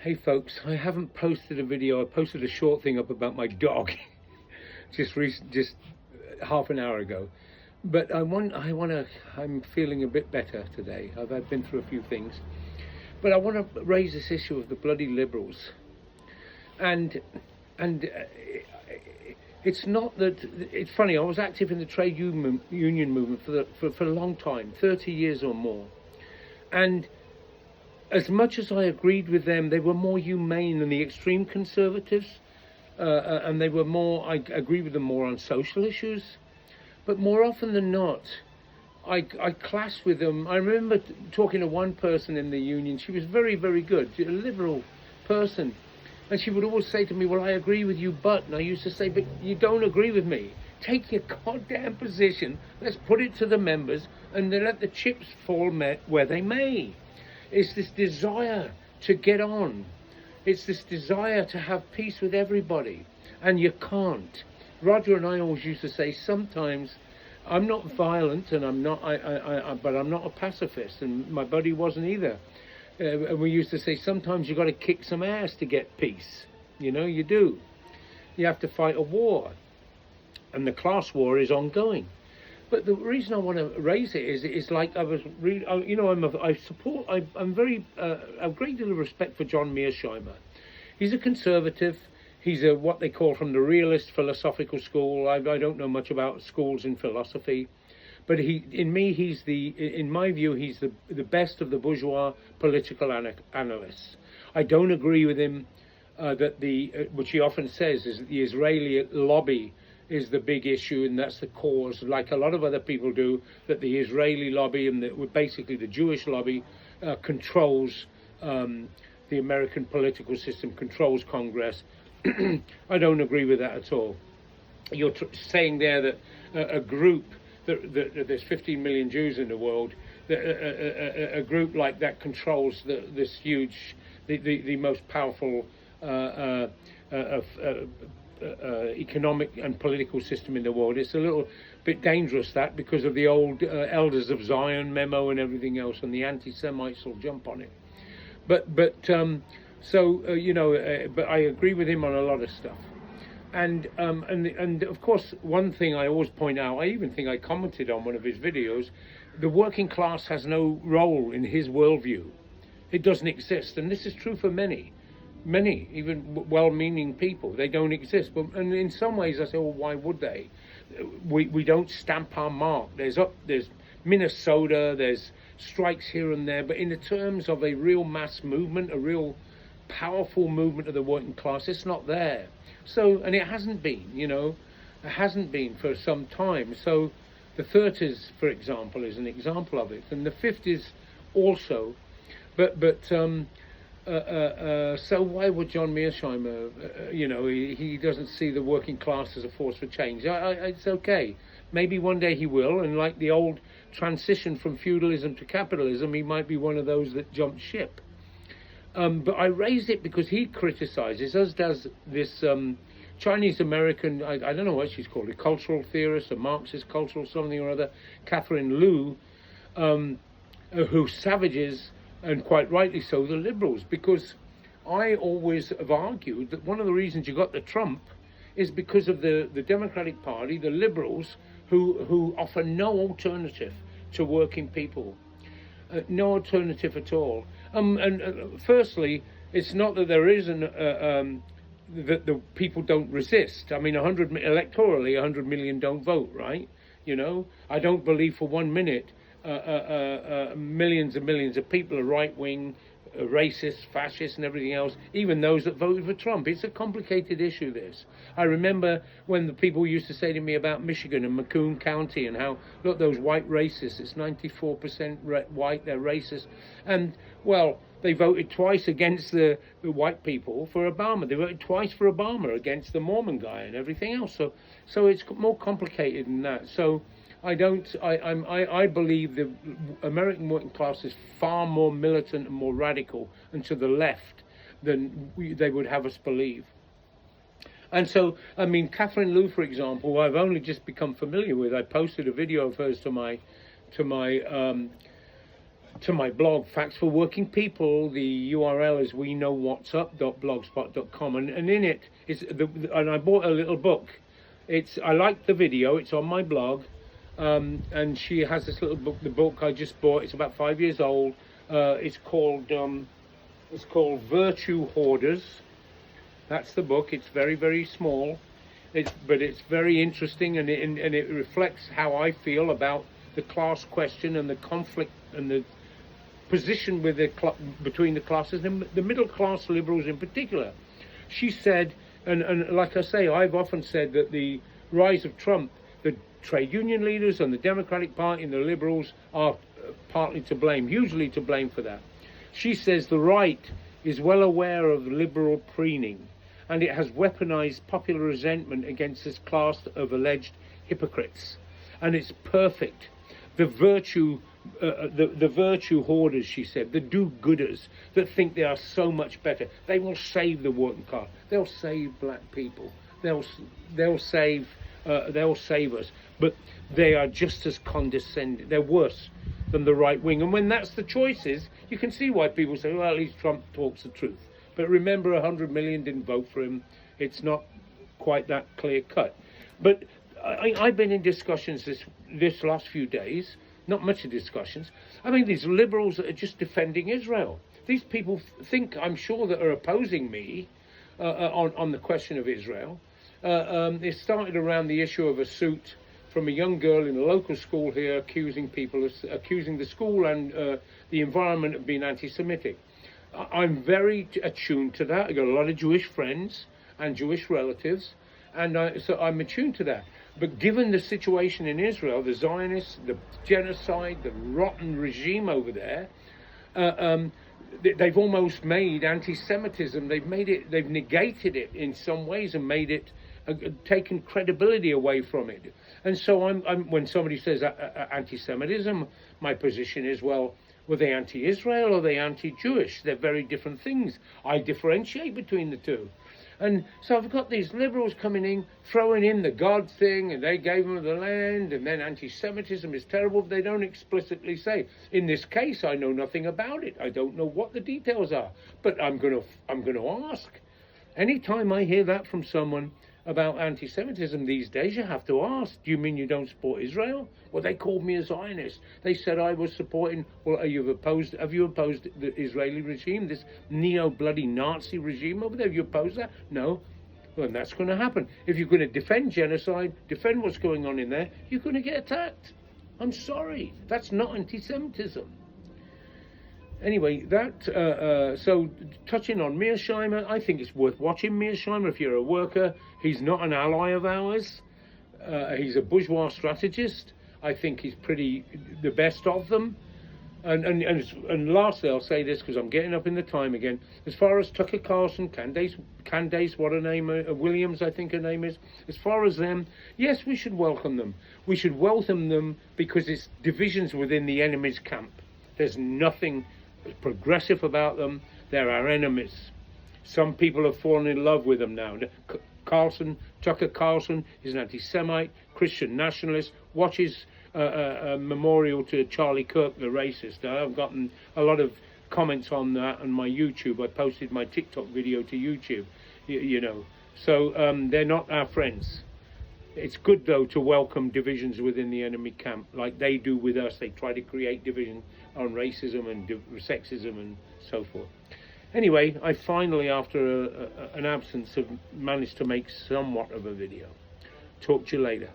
Hey folks, I haven't posted a video. I posted a short thing up about my dog just half an hour ago. But I'm feeling a bit better today. I've been through a few things. But I want to raise this issue of the bloody liberals. And it's not that, it's funny, I was active in the trade union movement for a long time, 30 years or more. And as much as I agreed with them, they were more humane than the extreme conservatives, and they were more, I agree with them more on social issues. But more often than not, I clashed with them. I remember talking to one person in the union. She was very, very good, a liberal person. And she would always say to me, well, I agree with you, but, and I used to say, but you don't agree with me. Take your goddamn position, let's put it to the members, and then let the chips fall where they may. It's this desire to get on. It's this desire to have peace with everybody. And you can't. Roger and I always used to say, sometimes I'm not violent, and but I'm not a pacifist, and my buddy wasn't either. And we used to say, sometimes you got to kick some ass to get peace. You know, you do. You have to fight a war. And the class war is ongoing. But the reason I want to raise it is like I was really, you know, I'm very, a great deal of respect for John Mearsheimer. He's a conservative. He's what they call from the realist philosophical school. I don't know much about schools in philosophy. But in my view, he's the best of the bourgeois political analysts. I don't agree with him that which he often says is the Israeli lobby is the big issue, and that's the cause, like a lot of other people do, that the Israeli lobby and basically the Jewish lobby controls the American political system, controls Congress. I don't agree with that at all. You're saying there that a group, that there's 15 million Jews in the world, a group like that controls this huge, the most powerful economic and political system in the world. It's a little bit dangerous, that, because of the old Elders of Zion memo and everything else, and the anti-Semites will jump on it. But you know, but I agree with him on a lot of stuff. And of course, one thing I always point out, I even think I commented on one of his videos, the working class has no role in his worldview. It doesn't exist, and this is true for many, even well-meaning people. They don't exist. And in some ways I say, well, why would they? We don't stamp our mark. There's Minnesota, there's strikes here and there, but in the terms of a real mass movement, a real powerful movement of the working class, it's not there. So, and it hasn't been, you know, it hasn't been for some time. So the 30s, for example, is an example of it, and the 50s also. So why would John Mearsheimer, you know, he doesn't see the working class as a force for change? It's okay. Maybe one day he will, and like the old transition from feudalism to capitalism, he might be one of those that jumped ship. But I raised it because he criticizes, as does this Chinese-American, I don't know what she's called, a cultural theorist, a Marxist cultural something or other, Catherine Liu, who savages, and quite rightly so, the liberals, because I always have argued that one of the reasons you got the Trump is because of the Democratic Party, the liberals, who offer no alternative to working people. No alternative at all. Firstly, it's not that there isn't, that the people don't resist. I mean, electorally, 100 million don't vote, right? You know, I don't believe for 1 minute millions and millions of people are right-wing, racist, fascist and everything else, even those that voted for Trump. It's a complicated issue, this. I remember when the people used to say to me about Michigan and Macomb County and how, look, those white racists, it's 94% white, they're racist. And, well, they voted twice against the white people for Obama. They voted twice for Obama against the Mormon guy and everything else. So it's more complicated than that. So I believe the American working class is far more militant and more radical and to the left than they would have us believe. And so, I mean, Catherine Liu, for example, who I've only just become familiar with. I posted a video of hers to my to my blog, Facts for Working People. The URL is weknowwhatsup.blogspot.com, and in it is and I bought a little book. I liked the video. It's on my blog, and she has this little book. The book I just bought. It's about 5 years old. It's called Virtue Hoarders. That's the book. It's very, very small. But it's very interesting, and it reflects how I feel about the class question and the conflict and the position with between the classes, and the middle class liberals in particular. She said, and like I say, I've often said that the rise of Trump, the trade union leaders and the Democratic Party and the liberals are partly to blame, hugely to blame for that. She says the right is well aware of liberal preening, and it has weaponized popular resentment against this class of alleged hypocrites. And it's perfect. The virtue hoarders, she said, the do-gooders that think they are so much better. They will save the working class. They'll save black people. They'll save us. But they are just as condescending. They're worse than the right wing. And when that's the choices, you can see why people say, well, at least Trump talks the truth. But remember, 100 million didn't vote for him. It's not quite that clear cut. But I've been in discussions this last few days, not much of discussions. I mean, these liberals that are just defending Israel. These people think, I'm sure, that are opposing me on the question of Israel. It started around the issue of a suit from a young girl in a local school here accusing the school and the environment of being anti-Semitic. I'm very attuned to that. I've got a lot of Jewish friends and Jewish relatives, and so I'm attuned to that. But given the situation in Israel, the Zionists, the genocide, the rotten regime over there, they've almost made anti-Semitism, they've negated it in some ways and made it, taken credibility away from it. And so when somebody says anti-Semitism, my position is, well, were they anti-Israel or are they anti-Jewish? They're very different things. I differentiate between the two. And so I've got these liberals coming in, throwing in the God thing, and they gave them the land, and then anti-Semitism is terrible, but they don't explicitly say. In this case, I know nothing about it. I don't know what the details are, but I'm going to ask. Anytime I hear that from someone about anti-Semitism these days, you have to ask, do you mean you don't support Israel? Well, they called me a Zionist. They said I was supporting, well, have you opposed the Israeli regime, this neo-bloody Nazi regime over there? Have you opposed that? No. Well, and that's going to happen. If you're going to defend genocide, defend what's going on in there, you're going to get attacked. I'm sorry. That's not anti-Semitism. Anyway, so touching on Mearsheimer, I think it's worth watching Mearsheimer if you're a worker. He's not an ally of ours. He's a bourgeois strategist. I think he's the best of them. And lastly, I'll say this because I'm getting up in the time again. As far as Tucker Carlson, Candace, what her name, Williams, I think her name is. As far as them, yes, we should welcome them. We should welcome them because it's divisions within the enemy's camp. There's nothing progressive about them. They're our enemies. Some people have fallen in love with them now. Tucker Carlson is an anti-Semite, Christian nationalist, watches a memorial to Charlie Kirk, the racist. I've gotten a lot of comments on that on my YouTube. I posted my TikTok video to YouTube, you know. So they're not our friends. It's good, though, to welcome divisions within the enemy camp, like they do with us. They try to create division on racism and sexism and so forth. Anyway, I finally, after an absence, have managed to make somewhat of a video. Talk to you later.